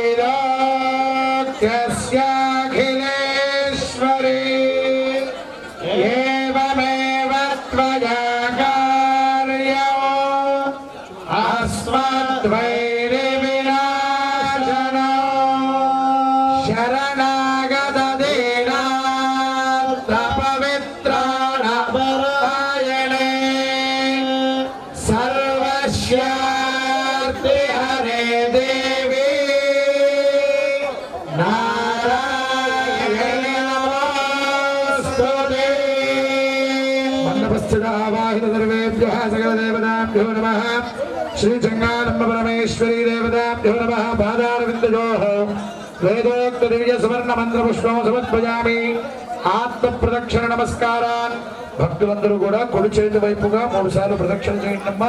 त्रैलोक्यस्याखिलेश्वरी एवमेव त्वया कार्यो अस्मद्वैरिविनाशनो शरणागत दीनार्थ पवित्राणापरायणे सर्वस्यार्ति हरे देवी नारायणी नमोस्तुते। मण्डपस्थितावाहित सर्वेभ्यः सकलदेवताभ्यो नमः। श्रीजंगालम्ब परमेश्वरी देवताभ्यो नमः। पादारविन्दयोः वेदोक्त दिव्य सुवर्ण मंत्र पुष्पं समर्पयामि। आत्म प्रदक्षिण नमस्कारान् భక్తులందరూ కూడా కుడి చేతి వైపుగా 3 సార్లు ప్రదక్షిణ చేయండి అమ్మా।